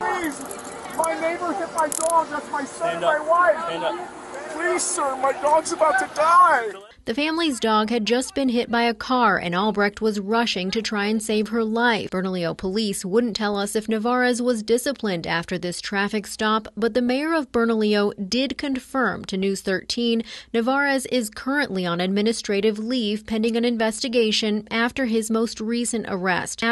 Please, my neighbor hit my dog. That's my son and my wife. Please, sir, my dog's about to die. The family's dog had just been hit by a car, and Albrecht was rushing to try and save her life. Bernalillo Police wouldn't tell us if Nevarez was disciplined after this traffic stop, but the mayor of Bernalillo did confirm to News 13 Nevarez is currently on administrative leave pending an investigation after his most recent arrest.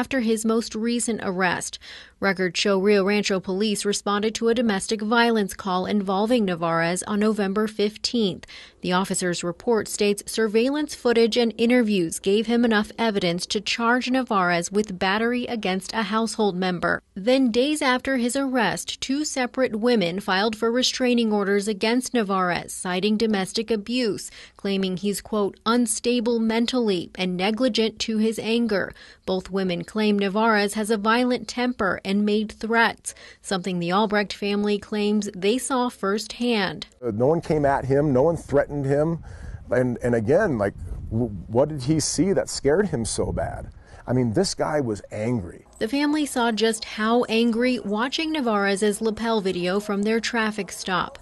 Records show Rio Rancho Police responded to a domestic violence call involving Nevarez on November 15th. The officer's report states surveillance footage and interviews gave him enough evidence to charge Nevarez with battery against a household member. Then, days after his arrest, two separate women filed for restraining orders against Nevarez, citing domestic abuse, claiming he's, quote, unstable mentally and negligent to his anger. Both women claim Nevarez has a violent temper and made threats, something the Albrecht family claims they saw firsthand. No one came at him, no one threatened him, and again, like, what did he see that scared him so bad? I mean, this guy was angry. The family saw just how angry watching Nevarez's lapel video from their traffic stop.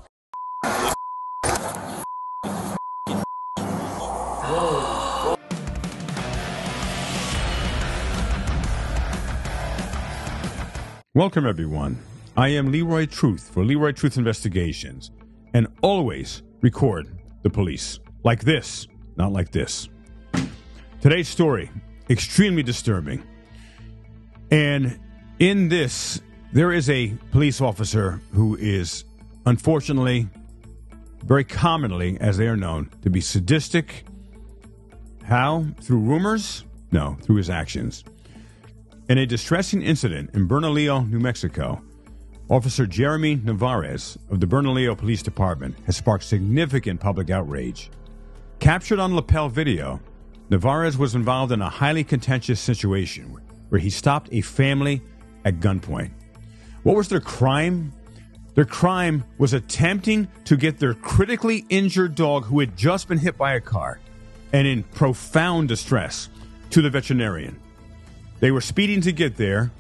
Welcome, everyone. I am Leroy Truth for Leroy Truth Investigations, and always record the police. Like this, not like this. Today's story, extremely disturbing. And in this, there is a police officer who is, unfortunately, very commonly, as they are known, to be sadistic. How? Through rumors? No, through his actions. In a distressing incident in Bernalillo, New Mexico, Officer Jeramie Nevarez of the Bernalillo Police Department has sparked significant public outrage. Captured on lapel video, Nevarez was involved in a highly contentious situation where he stopped a family at gunpoint. What was their crime? Their crime was attempting to get their critically injured dog, who had just been hit by a car and in profound distress, to the veterinarian. They were speeding to get there,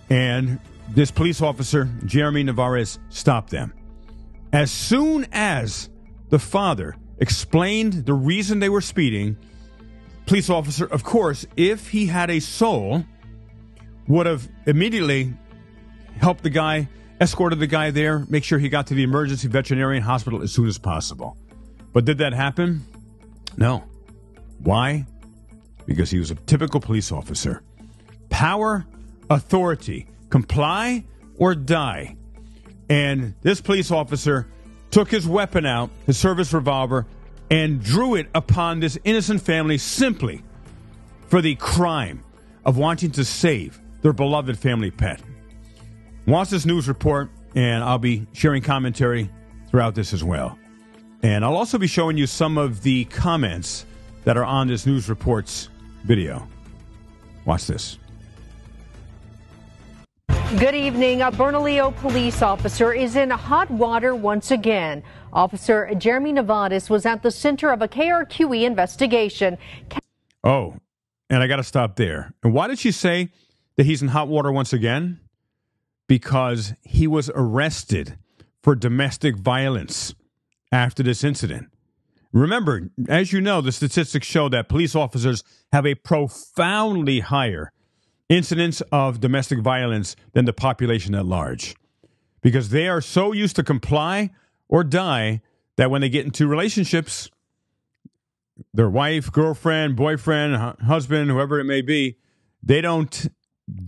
and this police officer, Jeramie Nevarez, stopped them. As soon as the father explained the reason they were speeding, police officer, of course, if he had a soul, would have immediately helped the guy, escorted the guy there, make sure he got to the emergency veterinarian hospital as soon as possible. But did that happen? No. Why? Because he was a typical police officer. Power, authority, comply or die. And this police officer took his weapon out, his service revolver, and drew it upon this innocent family simply for the crime of wanting to save their beloved family pet. Watch this news report, and I'll be sharing commentary throughout this as well. And I'll also be showing you some of the comments that are on this news report's video. Watch this. Good evening. A Bernalillo police officer is in hot water once again. Officer Jeramie Nevarez was at the center of a KRQE investigation. Oh, and I got to stop there. And why did she say that he's in hot water once again? Because he was arrested for domestic violence after this incident. Remember, as you know, the statistics show that police officers have a profoundly higher incidents of domestic violence than the population at large, because they are so used to comply or die that when they get into relationships, their wife, girlfriend, boyfriend, husband, whoever it may be, they don't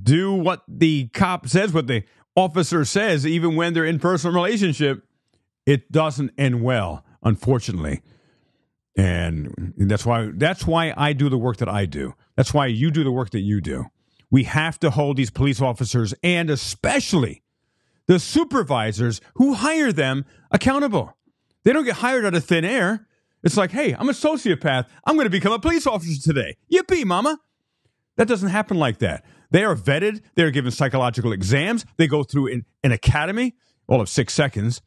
do what the cop says, what the officer says, even when they're in personal relationship. It doesn't end well, unfortunately. And that's why I do the work that I do. That's why you do the work that you do. We have to hold these police officers, and especially the supervisors who hire them, accountable. They don't get hired out of thin air. It's like, hey, I'm a sociopath. I'm going to become a police officer today. Yippee, mama. That doesn't happen like that. They are vetted. They are given psychological exams. They go through an academy, all of 6 seconds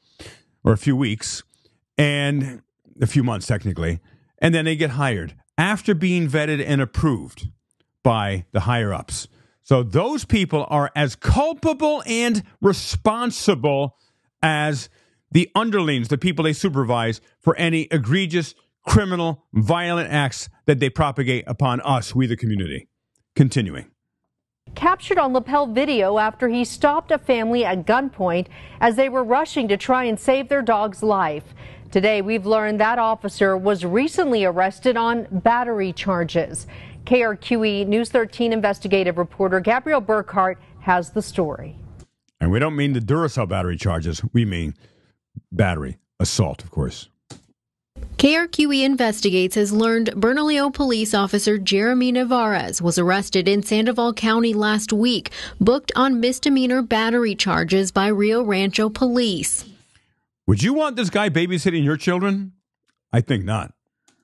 or a few weeks, and a few months technically, and then they get hired after being vetted and approved by the higher-ups. So those people are as culpable and responsible as the underlings, the people they supervise, for any egregious, criminal, violent acts that they propagate upon us, we the community. Continuing. Captured on lapel video after he stopped a family at gunpoint as they were rushing to try and save their dog's life. Today, we've learned that officer was recently arrested on battery charges. KRQE News 13 investigative reporter Gabrielle Burkharts has the story. And we don't mean the Duracell battery charges. We mean battery assault, of course. KRQE Investigates has learned Bernalillo Police Officer Jeramie Nevarez was arrested in Sandoval County last week, booked on misdemeanor battery charges by Rio Rancho Police. Would you want this guy babysitting your children? I think not.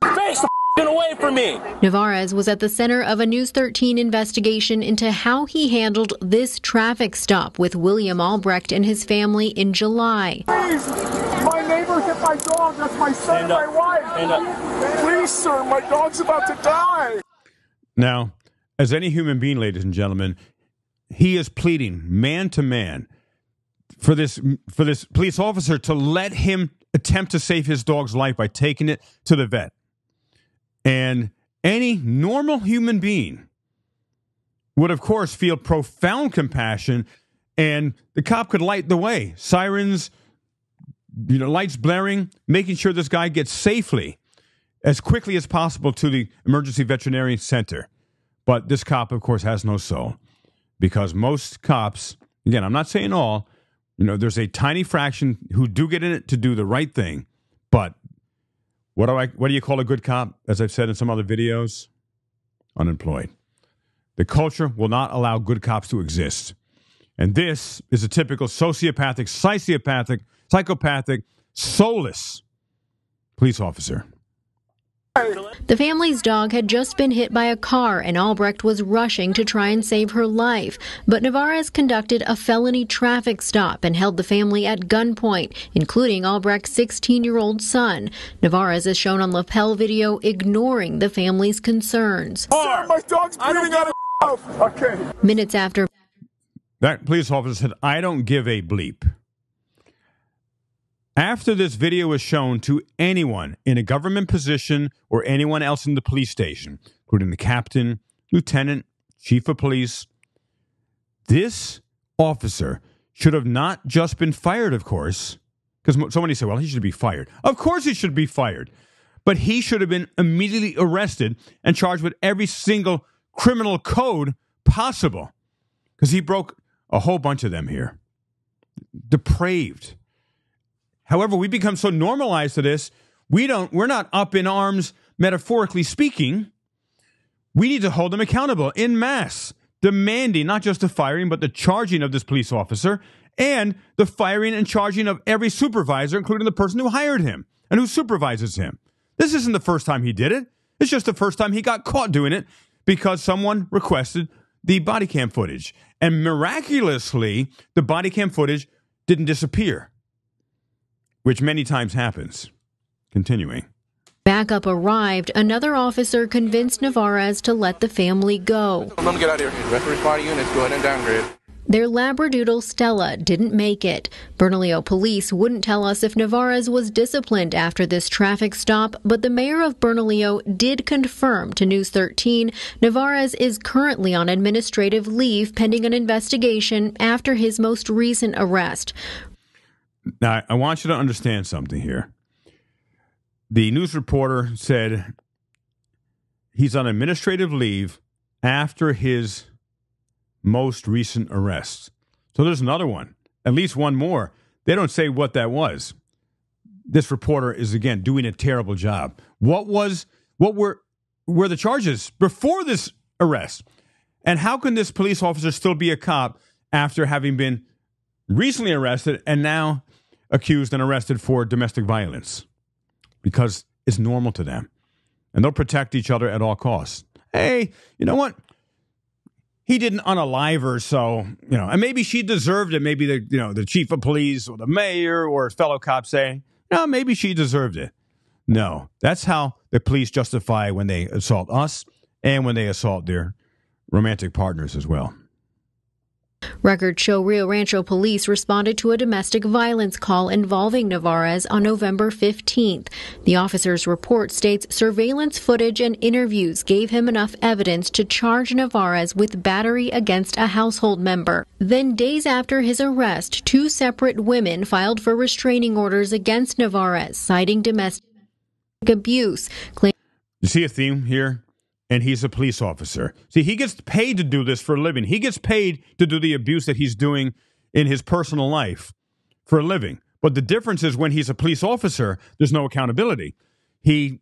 Face the away from me. Nevarez was at the center of a News 13 investigation into how he handled this traffic stop with William Albrecht and his family in July. Please, my neighbor hit my dog. That's my son and my wife. Please, sir, my dog's about to die. Now, as any human being, ladies and gentlemen, he is pleading man to man for this police officer to let him attempt to save his dog's life by taking it to the vet. And any normal human being would, of course, feel profound compassion, and the cop could light the way. Sirens, lights blaring, making sure this guy gets safely, as quickly as possible, to the emergency veterinary center. But this cop, of course, has no soul, because most cops, again, I'm not saying all, there's a tiny fraction who do get in it to do the right thing, but what do you call a good cop? As I've said in some other videos, unemployed. The culture will not allow good cops to exist. And this is a typical sociopathic, psychopathic, soulless police officer. The family's dog had just been hit by a car, and Albrecht was rushing to try and save her life. But Nevarez conducted a felony traffic stop and held the family at gunpoint, including Albrecht's 16-year-old son. Nevarez is shown on lapel video ignoring the family's concerns. Sir, my dog's bleeding out of mouth. Okay. Minutes after, that police officer said, "I don't give a bleep." After this video was shown to anyone in a government position or anyone else in the police station, including the captain, lieutenant, chief of police, this officer should have not just been fired, of course, because somebody said, well, he should be fired. Of course he should be fired. But he should have been immediately arrested and charged with every single criminal code possible, because he broke a whole bunch of them here. Depraved. However, we become so normalized to this, we're not up in arms, metaphorically speaking. We need to hold them accountable en masse, demanding not just the firing, but the charging of this police officer and the firing and charging of every supervisor, including the person who hired him and who supervises him. This isn't the first time he did it. It's just the first time he got caught doing it because someone requested the body cam footage. And miraculously, the body cam footage didn't disappear, which many times happens. Continuing. Backup arrived. Another officer convinced Nevarez to let the family go. Let them get out of here. Rest responding units, go ahead and downgrade. Their Labradoodle Stella didn't make it. Bernalillo Police wouldn't tell us if Nevarez was disciplined after this traffic stop, but the mayor of Bernalillo did confirm to News 13 Nevarez is currently on administrative leave pending an investigation after his most recent arrest. Now, I want you to understand something here. The news reporter said he's on administrative leave after his most recent arrest. So there's another one, at least one more. They don't say what that was. This reporter is, again, doing a terrible job. What were the charges before this arrest? And how can this police officer still be a cop after having been recently arrested and now accused and arrested for domestic violence? Because it's normal to them. And they'll protect each other at all costs. Hey, you know what? He didn't unalive her, so, and maybe she deserved it. Maybe the chief of police or the mayor or his fellow cops say, no, maybe she deserved it. No, that's how the police justify when they assault us and when they assault their romantic partners as well. Records show Rio Rancho Police responded to a domestic violence call involving Nevarez on November 15th. The officer's report states surveillance footage and interviews gave him enough evidence to charge Nevarez with battery against a household member. Then, days after his arrest, two separate women filed for restraining orders against Nevarez, citing domestic abuse. You see a theme here? And he's a police officer. See, he gets paid to do this for a living. He gets paid to do the abuse that he's doing in his personal life for a living. But the difference is when he's a police officer, there's no accountability. He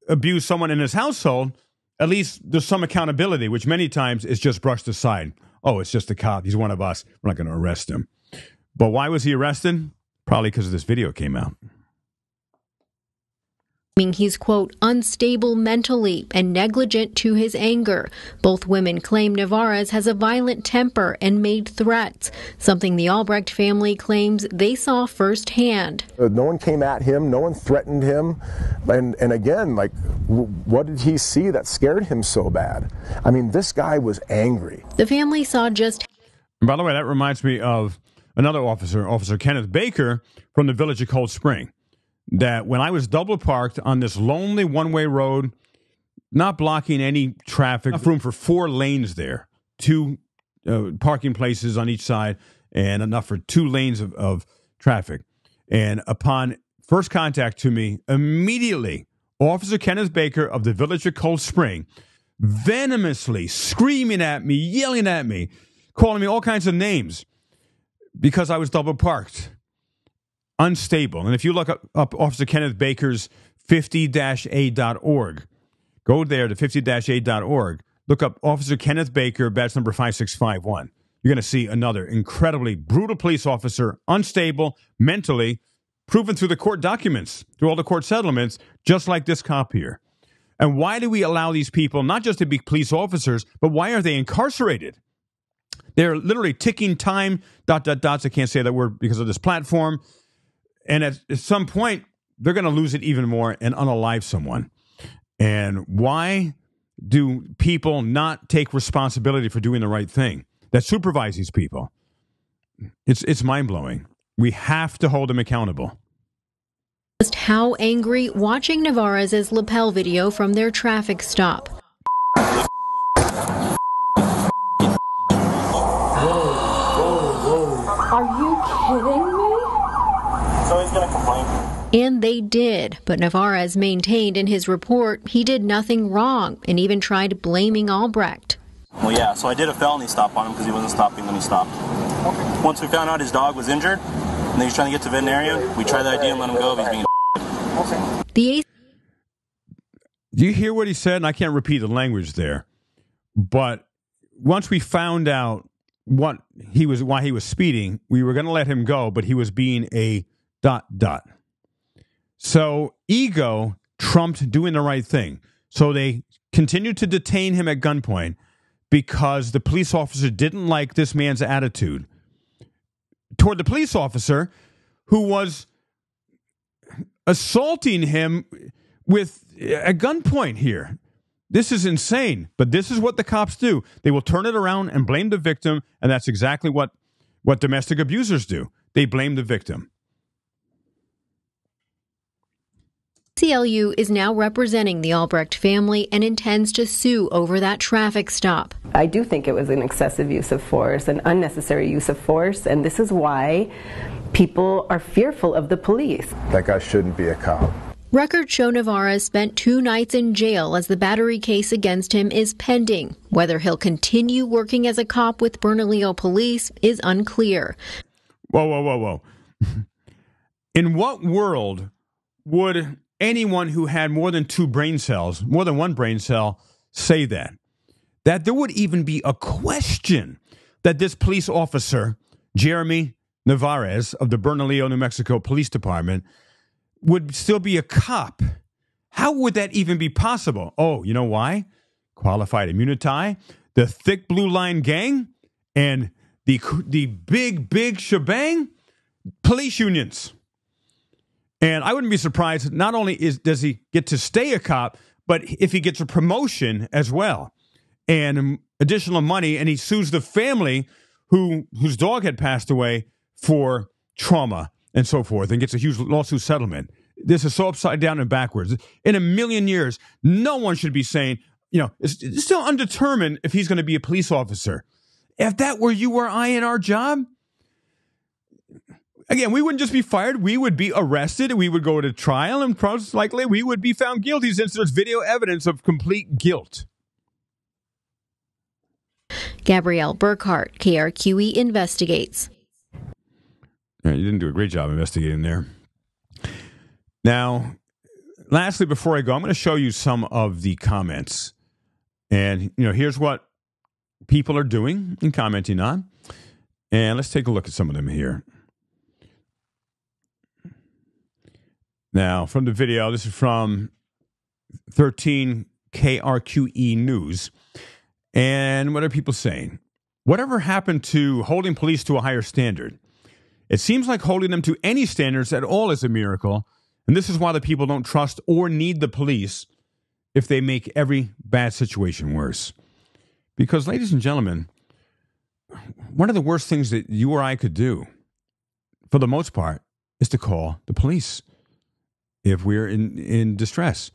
abused someone in his household, at least there's some accountability, which many times is just brushed aside. Oh, it's just a cop. He's one of us. We're not going to arrest him. But why was he arrested? Probably because this video came out. He's, quote, unstable mentally and negligent to his anger. Both women claim Nevarez has a violent temper and made threats, something the Albrecht family claims they saw firsthand. No one came at him. No one threatened him. And again, like, what did he see that scared him so bad? I mean, this guy was angry. The family saw just... And by the way, that reminds me of another officer, Officer Kenneth Baker from the village of Cold Spring. That when I was double parked on this lonely one-way road, not blocking any traffic, enough room for 4 lanes there, 2 parking places on each side, and enough for 2 lanes of traffic. And upon first contact to me, immediately, Officer Kenneth Baker of the village of Cold Spring, venomously screaming at me, yelling at me, calling me all kinds of names because I was double parked. Unstable. And if you look up Officer Kenneth Baker's 50-A.org, go there to 50-A.org, look up Officer Kenneth Baker, badge number 5651. You're going to see another incredibly brutal police officer, unstable, mentally, proven through the court documents, through all the court settlements, just like this cop here. And why do we allow these people not just to be police officers, but why are they incarcerated? They're literally ticking time, ... I can't say that word because of this platform. And at some point, they're going to lose it even more and unalive someone. And why do people not take responsibility for doing the right thing that supervise these people? It's mind-blowing. We have to hold them accountable. Just how angry watching Nevarez's lapel video from their traffic stop. Whoa. Are you kidding me? So he's going to complain. And they did, but Nevarez maintained in his report he did nothing wrong and even tried blaming Albrecht. Well, yeah, so I did a felony stop on him because he wasn't stopping when he stopped. Okay. Once we found out his dog was injured and he was trying to get to veterinarian, we tried the idea and let him go if he's being The Do you hear what he said? And I can't repeat the language there. But once we found out why he was speeding, we were going to let him go, but he was being a ... So ego trumped doing the right thing. So they continued to detain him at gunpoint because the police officer didn't like this man's attitude toward the police officer who was assaulting him with a gunpoint here. This is insane, but this is what the cops do. They will turn it around and blame the victim, and that's exactly what domestic abusers do. They blame the victim. ACLU is now representing the Albrecht family and intends to sue over that traffic stop. I do think it was an excessive use of force, an unnecessary use of force, and this is why people are fearful of the police. That guy shouldn't be a cop. Records show Nevarez spent 2 nights in jail as the battery case against him is pending. Whether he'll continue working as a cop with Bernalillo Police is unclear. Whoa. In what world would anyone who had more than 2 brain cells, more than 1 brain cell, say that? That there would even be a question that this police officer, Jeramie Nevarez of the Bernalillo, New Mexico Police Department, would still be a cop. How would that even be possible? Oh, you know why? Qualified immunity, the thick blue line gang, and the big shebang, police unions. And I wouldn't be surprised, not only does he get to stay a cop, but if he gets a promotion as well and additional money, and he sues the family whose dog had passed away for trauma and so forth, and gets a huge lawsuit settlement. This is so upside down and backwards. In a million years, no one should be saying, it's still undetermined if he's going to be a police officer. If that were you or I in our job, again, we wouldn't just be fired. We would be arrested. We would go to trial, and most likely we would be found guilty since there's video evidence of complete guilt. Gabrielle Burkharts, KRQE Investigates. You didn't do a great job investigating there. Now, lastly, before I go, I'm going to show you some of the comments. And, here's what people are doing and commenting on. And let's take a look at some of them here. Now, from the video, this is from 13 KRQE News. And what are people saying? Whatever happened to holding police to a higher standard? It seems like holding them to any standards at all is a miracle. And this is why the people don't trust or need the police if they make every bad situation worse. Because, ladies and gentlemen, one of the worst things that you or I could do, for the most part, is to call the police if we're in distress.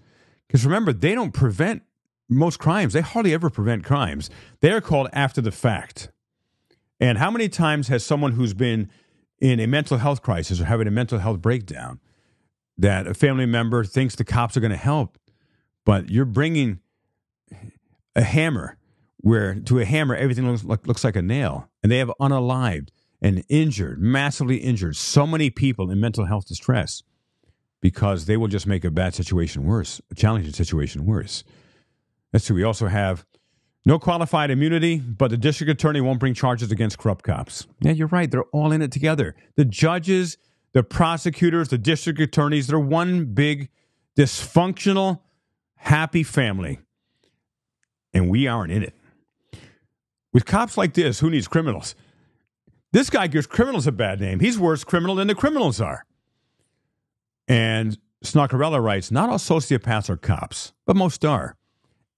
Because remember, they don't prevent most crimes. They hardly ever prevent crimes. They are called after the fact. And how many times has someone who's been in a mental health crisis or having a mental health breakdown that a family member thinks the cops are going to help, but you're bringing a hammer where to a hammer everything looks like a nail, and they have unalived and injured, massively injured, so many people in mental health distress because they will just make a bad situation worse, a challenging situation worse. That's true. We also have no qualified immunity, but the district attorney won't bring charges against corrupt cops. Yeah, you're right. They're all in it together. The judges, the prosecutors, the district attorneys, they're one big dysfunctional, happy family. And we aren't in it. With cops like this, who needs criminals? This guy gives criminals a bad name. He's worse criminal than the criminals are. And Snockerella writes, not all sociopaths are cops, but most are.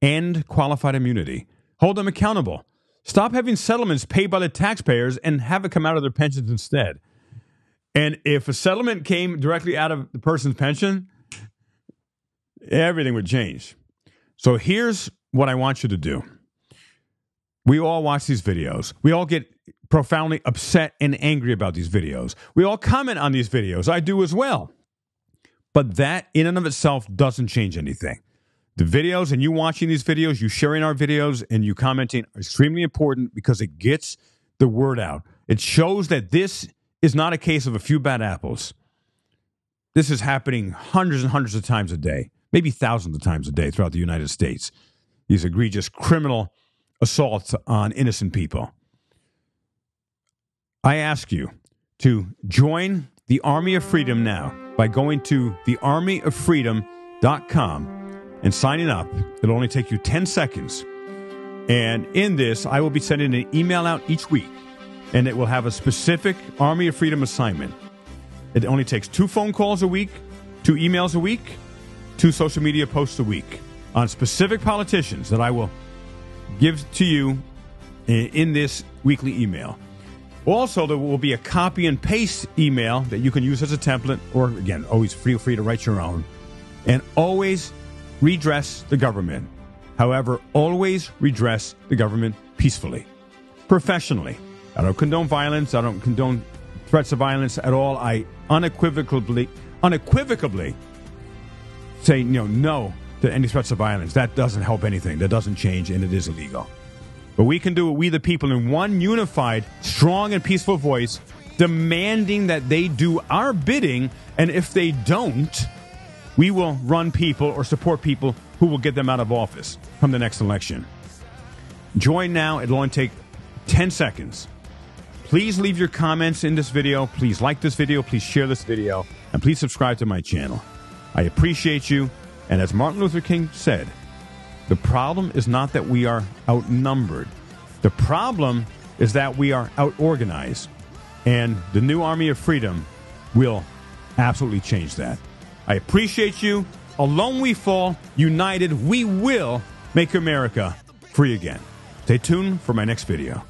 End qualified immunity. Hold them accountable. Stop having settlements paid by the taxpayers and have it come out of their pensions instead. And if a settlement came directly out of the person's pension, everything would change. So here's what I want you to do. We all watch these videos. We all get profoundly upset and angry about these videos. We all comment on these videos. I do as well. But that in and of itself doesn't change anything. The videos and you watching these videos, you sharing our videos, and you commenting are extremely important because it gets the word out. It shows that this is not a case of a few bad apples. This is happening hundreds and hundreds of times a day, maybe thousands of times a day throughout the United States. These egregious criminal assaults on innocent people. I ask you to join the Army of Freedom now by going to thearmyoffreedom.com and signing up. It'll only take you 10 seconds. And in this, I will be sending an email out each week, and it will have a specific Army of Freedom assignment. It only takes 2 phone calls a week, 2 emails a week, 2 social media posts a week on specific politicians that I will give to you in this weekly email. Also, there will be a copy and paste email that you can use as a template, or again, always feel free to write your own. And always redress the government. However, always redress the government peacefully, professionally. I don't condone violence. I don't condone threats of violence at all. I unequivocally say no to any threats of violence. That doesn't help anything. That doesn't change, and it is illegal. But we can do it, we the people, in one unified, strong, and peaceful voice, demanding that they do our bidding, and if they don't, we will run people or support people who will get them out of office from the next election. Join now. It'll only take 10 seconds. Please leave your comments in this video. Please like this video. Please share this video. And please subscribe to my channel. I appreciate you. And as Martin Luther King said, the problem is not that we are outnumbered. The problem is that we are outorganized. And the new Army of Freedom will absolutely change that. I appreciate you. Alone we fall. United we will make America free again. Stay tuned for my next video.